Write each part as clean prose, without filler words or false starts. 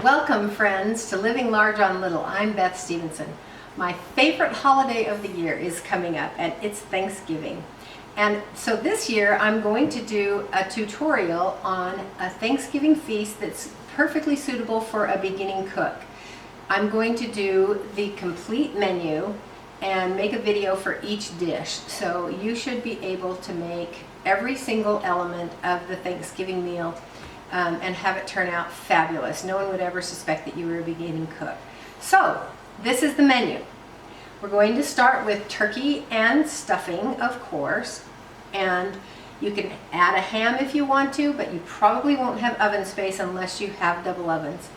Welcome, friends, to Living Large on Little. I'm Beth Stevenson. My favorite holiday of the year is coming up, and it's Thanksgiving. And so this year I'm going to do a tutorial on a Thanksgiving feast that's perfectly suitable for a beginning cook. I'm going to do the complete menu and make a video for each dish. So you should be able to make every single element of the Thanksgiving meal and have it turn out fabulous. No one would ever suspect that you were a beginning cook. So this is the menu. We're going to start with turkey and stuffing, of course, and you can add a ham if you want to, but you probably won't have oven space unless you have double ovens.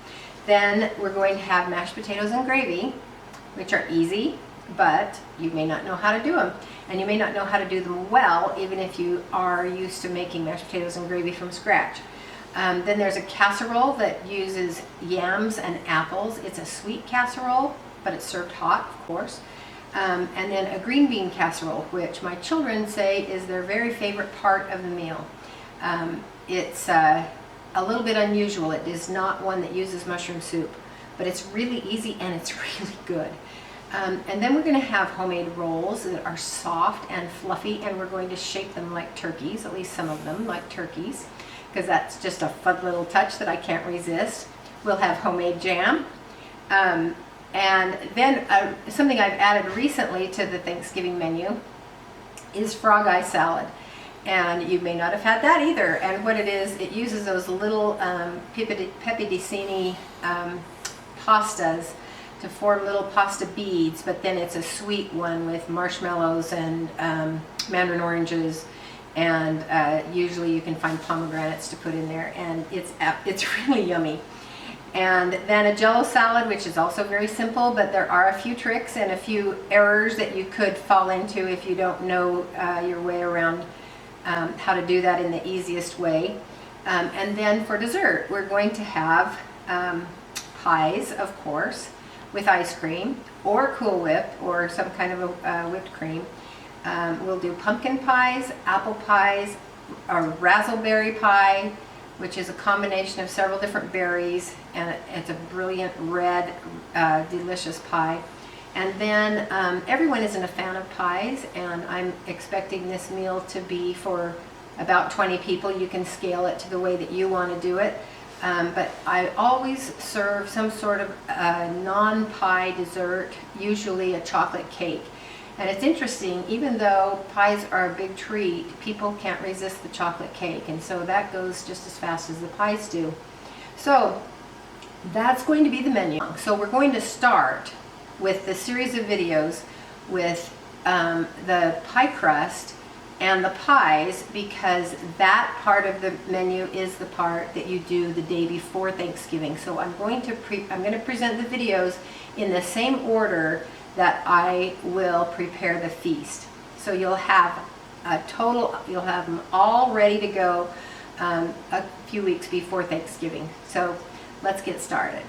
Then we're going to have mashed potatoes and gravy, which are easy, but you may not know how to do them. And you may not know how to do them well, even if you are used to making mashed potatoes and gravy from scratch. Then there's a casserole that uses yams and apples. It's a sweet casserole, but it's served hot, of course. And then a green bean casserole, which my children say is their very favorite part of the meal. It's a little bit unusual. It is not one that uses mushroom soup, but it's really easy and it's really good. And then we're going to have homemade rolls that are soft and fluffy, and we're going to shape them like turkeys, at least some of them like turkeys, because that's just a fun little touch that I can't resist. We'll have homemade jam. And then something I've added recently to the Thanksgiving menu is frog eye salad. And you may not have had that either. And what it is, it uses those little pepidicini pastas to form little pasta beads, but then it's a sweet one with marshmallows and mandarin oranges, and usually you can find pomegranates to put in there, and it's really yummy. And then a Jello salad, which is also very simple, but there are a few tricks and a few errors that you could fall into if you don't know your way around how to do that in the easiest way. And then for dessert, we're going to have pies, of course, with ice cream or Cool Whip or some kind of a whipped cream. We'll do pumpkin pies, apple pies, a raspberry pie, which is a combination of several different berries, and it's a brilliant red, delicious pie. And then everyone isn't a fan of pies, and I'm expecting this meal to be for about 20 people. You can scale it to the way that you want to do it. But I always serve some sort of non-pie dessert, usually a chocolate cake. And it's interesting, even though pies are a big treat, people can't resist the chocolate cake, and so that goes just as fast as the pies do. So that's going to be the menu. So we're going to start with the series of videos with the pie crust and the pies, because that part of the menu is the part that you do the day before Thanksgiving. So I'm going to present the videos in the same order that I will prepare the feast. So you'll have you'll have them all ready to go a few weeks before Thanksgiving. So let's get started.